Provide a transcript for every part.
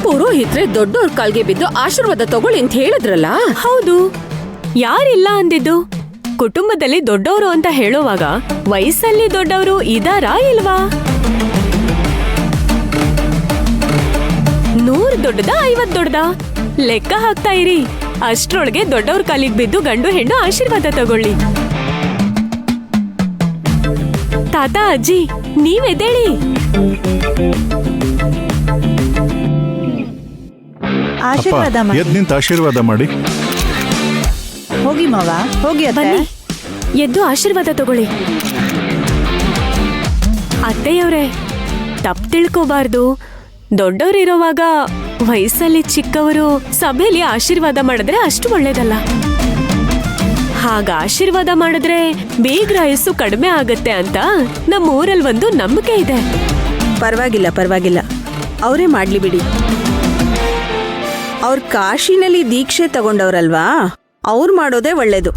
ಪುರೋಹಿತ್ರೆ ದೊಡ್ಡವ್ರ ಕಾಲ್ಗೆ ಬಿದ್ದು ಆಶೀರ್ವಾದ ತಗೊಳ್ಳಿ ಅಂತ ಹೇಳಿದ್ರಲ್ಲ. ಹೌದು, ಯಾರಿಲ್ಲ ಅಂದಿದ್ದು? ಕುಟುಂಬದಲ್ಲಿ ದೊಡ್ಡವರು ಅಂತ ಹೇಳುವಾಗ ವಯಸ್ಸಲ್ಲಿ ದೊಡ್ಡವರು ಇದಾರಾ ಇಲ್ವಾ? 100 ದೊಡ್ಡದಾ 50 ದೊಡ್ಡದಾ ಲೆಕ್ಕ ಹಾಕ್ತಾ ಇರಿ. ಅಷ್ಟ್ರೊಳಗೆ ದೊಡ್ಡವ್ರ ಕಾಲಿಗೆ ಬಿದ್ದು ಗಂಡು ಹೆಣ್ಣು ಆಶೀರ್ವಾದ ತಗೊಳ್ಳಿ. ತಾತ ಅಜ್ಜಿ ನೀವೆದ್ದೇಳಿ. ಆಶೀರ್ವಾದ ಎದ್ ನಿಂತ ಆಶೀರ್ವಾದ ಮಾಡಿ. ಹೋಗಿ ಮಾವ, ಹೋಗಿ ಬನ್ನಿ, ಎದ್ದು ಆಶೀರ್ವಾದ ತಗೊಳ್ಳಿ. ಅತ್ತೆಯವ್ರೆ, ತಪ್ಪು ತಿಳ್ಕೋಬಾರ್ದು. ದೊಡ್ಡವರಿರೋವಾಗ ವಯಸ್ಸಲ್ಲಿ ಚಿಕ್ಕವರು ಸಭೆಯಲ್ಲಿ ಆಶೀರ್ವಾದ ಮಾಡಿದ್ರೆ ಅಷ್ಟು ಒಳ್ಳೇದಲ್ಲ. ಹಾಗ ಆಶೀರ್ವಾದ ಮಾಡಿದ್ರೆ ಬೇಗ್ರಾಯಸ್ಸು ಕಡಿಮೆ ಆಗತ್ತೆ ಅಂತ ನಮ್ಮ ಊರಲ್ಲಿ ಒಂದು ನಂಬಿಕೆ ಇದೆ. ಪರವಾಗಿಲ್ಲ, ಅವರೇ ಮಾಡ್ಲಿ ಬಿಡಿ. ಅವ್ರ ಕಾಶಿನಲ್ಲಿ ದೀಕ್ಷೆ ತಗೊಂಡವ್ರಲ್ವಾ, ಅವ್ರು ಮಾಡೋದೇ ಒಳ್ಳೇದು.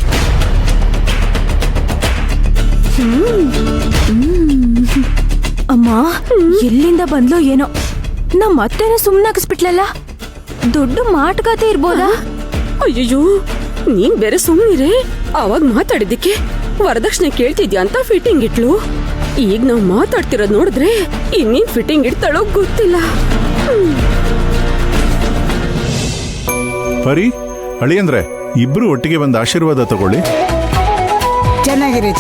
ಅಮ್ಮ ಎಲ್ಲಿಂದ ಬಂದ್ಲೋ ಏನೋ, ನಮ್ಮ ಅತ್ತೆನ ಸುಮ್ಮನಾಗಿಸ್ಬಿಟ್ಲಲ್ಲ. ದೊಡ್ಡ ಮಾಟುಕತೆ ಇರ್ಬೋದಾ? ಅಯ್ಯೋ, ನೀನ್ ಬೇರೆ ಸುಮ್ಮನಿರೇ. ಅವಾಗ ಮಾತಾಡಿದ್ದಕ್ಕೆ ವರದಕ್ಷಿಣೆ ಕೇಳ್ತಿದ್ಯಾ ಅಂತ ಫಿಟ್ಟಿಂಗ್ ಇಟ್ಲು. ಈಗ ನಾವ್ ಮಾತಾಡ್ತಿರೋದ್ ನೋಡಿದ್ರೆ ಇನ್ನೇನ್ ಫಿಟ್ಟಿಂಗ್ ಇಡ್ತಾಳೋ ಗೊತ್ತಿಲ್ಲ. ಪರಿ, ಅಳಿಯಂದ್ರೆ ಇಬ್ರು ಒಟ್ಟಿಗೆ ಬಂದು ಆಶೀರ್ವಾದ ತಗೊಳ್ಳಿ. ಚೆನ್ನಾಗಿರಿ.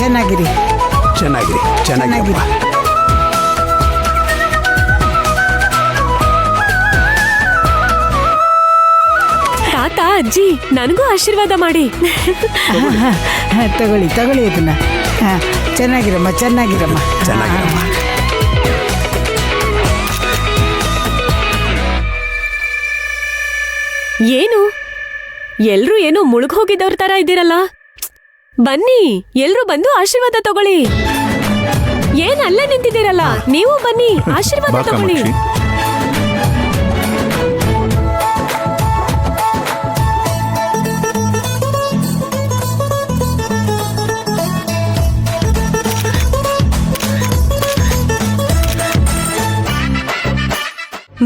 ತಾತ ಅಜ್ಜಿ ನನಗೂ ಆಶೀರ್ವಾದ ಮಾಡಿ. ತಗೊಳ್ಳಿ ಇದನ್ನ. ಚೆನ್ನಾಗಿರಮ್ಮ. ಏನು ಎಲ್ರೂ ಏನೋ ಮುಳುಗ್ ಹೋಗಿದ್ದವ್ರ ತರ ಇದ್ದೀರಲ್ಲ. ಬನ್ನಿ, ಎಲ್ರೂ ಬಂದು ಆಶೀರ್ವಾದ ತಗೊಳ್ಳಿ. ಏನ್ ಅಲ್ಲೇ ನಿಂತಿದ್ದೀರಲ್ಲ, ನೀವು ಬನ್ನಿ ಆಶೀರ್ವಾದ ಬಾ ತಗೊಳ್ಳಿ. ಕಾಮಾಕ್ಷಿ.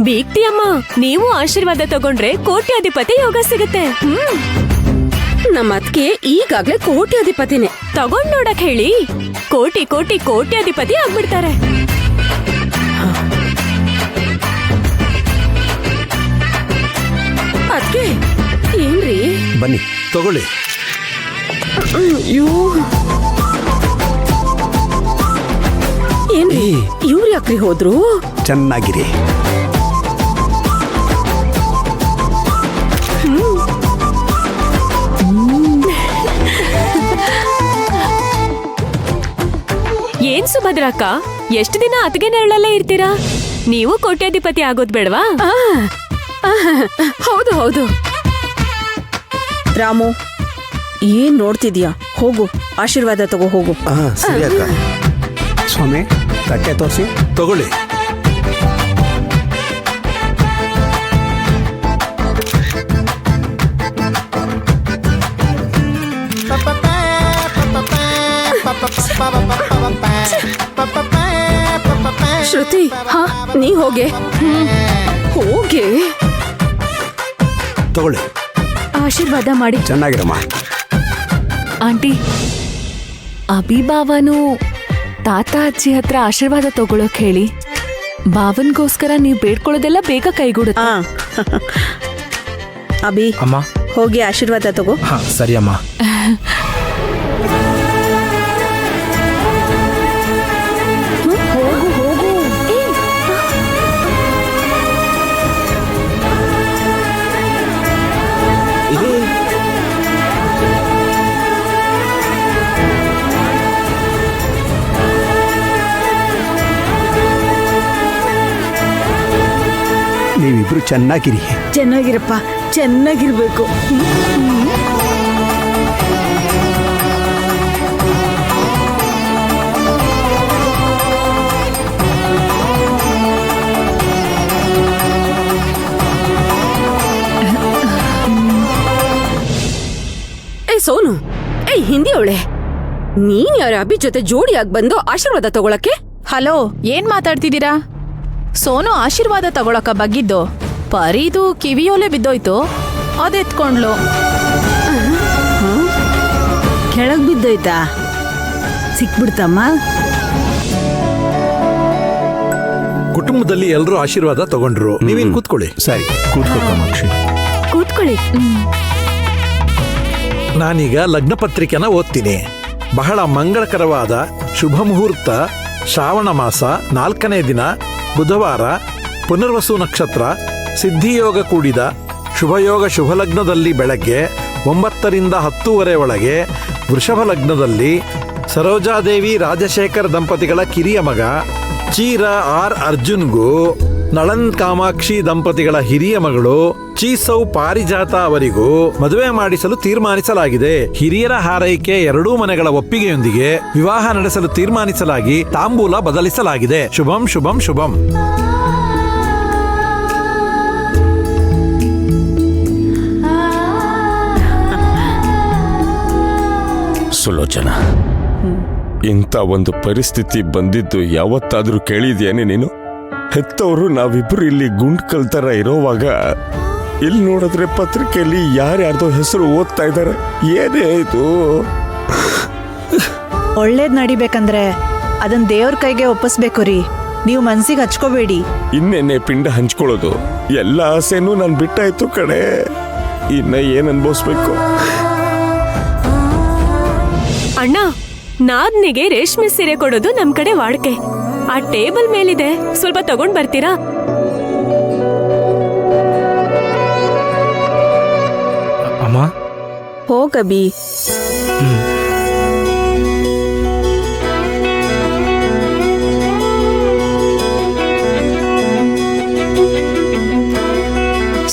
ಬೀಗ್ತಿ ಅಮ್ಮ, ನೀವು ಆಶೀರ್ವಾದ ತಗೊಂಡ್ರೆ ಕೋಟ್ಯಾಧಿಪತಿ ಯೋಗ ಸಿಗುತ್ತೆ. ನಮ್ಮ ಅತ್ಗೆ ಈಗಾಗ್ಲೇ ಕೋಟ್ಯಾಧಿಪತಿನೇ. ತಗೊಂಡ್ ನೋಡಕ್ ಹೇಳಿ, ಕೋಟ್ಯಾಧಿಪತಿ ಆಗ್ಬಿಡ್ತಾರೆ. ಅದ್ಕೆ ಏನ್ರಿ? ಬನ್ನಿ ತಗೊಳ್ಳಿ. ಅಯ್ಯೋ, ಏನ್ರಿ ಇವ್ರು ಯಾಕ್ರಿ ಹೋದ್ರು? ಚೆನ್ನಾಗಿರಿ. ಏನ್ ಸುಭದ್ರಕ್ಕ, ಎಷ್ಟು ದಿನ ಅತ್ಗೆ ನೆರಳಲ್ಲೇ ಇರ್ತೀರಾ? ನೀವು ಕೋಟ್ಯಾಧಿಪತಿ ಆಗೋದ್ ಬೇಡವಾ? ಹೌದು. ರಾಮು, ಏನ್ ನೋಡ್ತಿದ್ಯಾ? ಹೋಗು, ಆಶೀರ್ವಾದ ತಗೋ ಹೋಗು. ಸರಿ ಅಕ್ಕ. ಸ್ವಾಮಿ, ತಟ್ಟೆ ತೋರಿಸಿ. ತಗೊಳ್ಳಿ. ಶ್ರುತಿ, ನೀ ಹೋಗೆ. ತಗೊಳ್ಳಿ. ಆಶೀರ್ವಾದ ಮಾಡಿ. ಚೆನ್ನಾಗಿರಮ್ಮ. ಆಂಟಿ, ಅಭಿಭಾವನು ತಾತ ಅಜ್ಜಿ ಹತ್ರ ಆಶೀರ್ವಾದ ತಗೊಳಕ್ ಹೇಳಿ. ಭಾವನ್ಗೋಸ್ಕರ ನೀವು ಬೇಡ್ಕೊಳ್ಳೋದೆಲ್ಲ ಬೇಗ ಕೈಗೂಡುತ್ತೆ. ಅಭಿ, ಅಮ್ಮ ಹೋಗಿ ಆಶೀರ್ವಾದ ತಗೋ. ಸರಿ ಅಮ್ಮ. ನೀವಿಬ್ರು ಚೆನ್ನಾಗಿರಿ. ಚೆನ್ನಾಗಿರಪ್ಪ, ಚೆನ್ನಾಗಿರ್ಬೇಕು. ಸೋನು, ಹಿಂದಿ ಅವಳೆ, ನೀನ್ ಯಾರ ಅಭಿ ಜೊತೆ ಜೋಡಿಯಾಗಿ ಬಂದು ಆಶೀರ್ವಾದ ತಗೊಳಕ್ಕೆ? ಹಲೋ, ಏನ್ ಮಾತಾಡ್ತಿದ್ದೀರಾ? ಸೋನು ಆಶೀರ್ವಾದ ತಗೊಳಕ ಬಗ್ಗಿದ್ದು ಪರಿದು ಕಿವಿಯೋಲೆ ಬಿದ್ದೋಯ್ತು ಅದೆತ್ಕೊಂಡ್ಲು. ಕೆಳಗ್ ಬಿದ್ದೋಯ್ತಾ? ಸಿಕ್ಬಿಡ್ತಮ್ಮ? ಕುಟುಂಬದಲ್ಲಿ ಎಲ್ಲರೂ ಆಶೀರ್ವಾದ ತಗೊಂಡ್ರು. ನೀವೇನ್ ಕೂತ್ಕೊಳ್ಳಿ. ಸರಿ. ಕೂತ್ಕೋ ಕಾಮಾಕ್ಷಿ. ಕೂತ್ಕೊಳ್ಳಿ. ನಾನೀಗ ಲಗ್ನ ಪತ್ರಿಕೆನ ಓದ್ತೀನಿ. ಬಹಳ ಮಂಗಳಕರವಾದ ಶುಭ ಮುಹೂರ್ತ, ಶ್ರಾವಣ ಮಾಸ 4ನೇ ದಿನ, ಬುಧವಾರ, ಪುನರ್ವಸು ನಕ್ಷತ್ರ, ಸಿದ್ಧಿಯೋಗ ಕೂಡಿದ ಶುಭಯೋಗ ಶುಭ ಲಗ್ನದಲ್ಲಿ ಬೆಳಗ್ಗೆ 9 ರಿಂದ 10 ಒಳಗೆ, ವೃಷಭ ಲಗ್ನದಲ್ಲಿ ಸರೋಜಾದೇವಿ ರಾಜಶೇಖರ್ ದಂಪತಿಗಳ ಕಿರಿಯ ಮಗ ಚೀರ ಆರ್ ಅರ್ಜುನ್ಗೂ, ನಳನ್ ಕಾಮಾಕ್ಷಿ ದಂಪತಿಗಳ ಹಿರಿಯ ಮಗಳು ಚೀಸೌ ಪಾರಿಜಾತ ಅವರಿಗೂ ಮದುವೆ ಮಾಡಿಸಲು ತೀರ್ಮಾನಿಸಲಾಗಿದೆ. ಹಿರಿಯರ ಹಾರೈಕೆ ಎರಡೂ ಮನೆಗಳ ಒಪ್ಪಿಗೆಯೊಂದಿಗೆ ವಿವಾಹ ನಡೆಸಲು ತೀರ್ಮಾನಿಸಲಾಗಿ ತಾಂಬೂಲ ಬದಲಿಸಲಾಗಿದೆ. ಶುಭಂ ಶುಭಂ ಶುಭಂ. ಸುಲೋಚನಾ, ಇಂಥ ಒಂದು ಪರಿಸ್ಥಿತಿ ಬಂದಿದ್ದು ಯಾವತ್ತಾದ್ರೂ ಕೇಳಿದ್ಯಾನೆ ನೀನು? ಹೆತ್ತವರು ನಾವಿಬ್ರು ಇಲ್ಲಿ ಗುಂಡ್ಕಲ್ ತರ ಇರೋವಾಗ ಇಲ್ಲಿ ನೋಡಿದ್ರೆ ಪತ್ರಿಕೆಯಲ್ಲಿ ಯಾರ್ಯಾರ್ದೋ ಹೆಸರು ಓದ್ತಾ ಇದ್ದಾರೆ. ಏನೇ ಇದು? ಒಳ್ಳೇದ್ ನಡಿಬೇಕಂದ್ರೆ ಅದನ್ನ ದೇವ್ರ ಕೈಗೆ ಒಪ್ಪಿಸ್ಬೇಕು ರೀ. ನೀವು ಮನ್ಸಿಗೆ ಹಚ್ಕೋಬೇಡಿ. ಇನ್ನೇನೆ ಪಿಂಡ ಹಂಚ್ಕೊಳ್ಳೋದು? ಎಲ್ಲ ಆಸೆನೂ ನಾನು ಬಿಟ್ಟಾಯ್ತು ಕಡೆ. ಇನ್ನ ಏನ್ ಅನ್ಭವಿಸ್ಬೇಕು? ಅಣ್ಣ, ನಾದ್ನಿಗೆ ರೇಷ್ಮೆ ಸೀರೆ ಕೊಡೋದು ನಮ್ ಕಡೆ ವಾಡಿಕೆ. ಆ ಟೇಬಲ್ ಮೇಲಿದೆ, ಸ್ವಲ್ಪ ತಗೊಂಡ್ ಬರ್ತೀರಾ? ಅಮ್ಮ ಹೋಗಬಿ.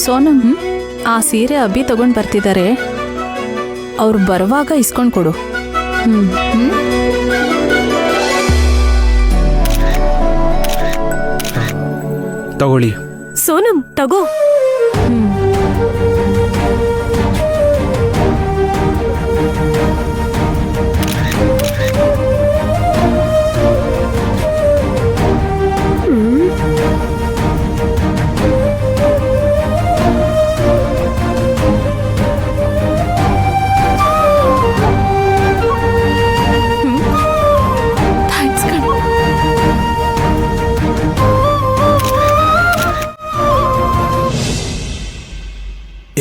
ಸೋನಂ, ಆ ಸೀರೆ ಅಬ್ಬಿ ತಗೊಂಡ್ ಬರ್ತಿದ್ದಾರೆ. ಅವ್ರು ಬರುವಾಗ ಇಸ್ಕೊಂಡ್ ಕೊಡು. ತಗೊಳ್ಳಿ. ಸೋನಂ, ತಗೋ.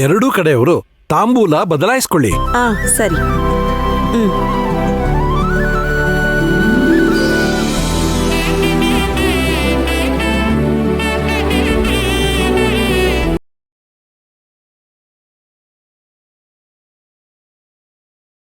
ಎರಡೂ ಕಡೆಯವರು ತಾಂಬೂಲ ಬದಲಾಯಿಸ್ಕೊಳ್ಳಿ. ಸರಿ.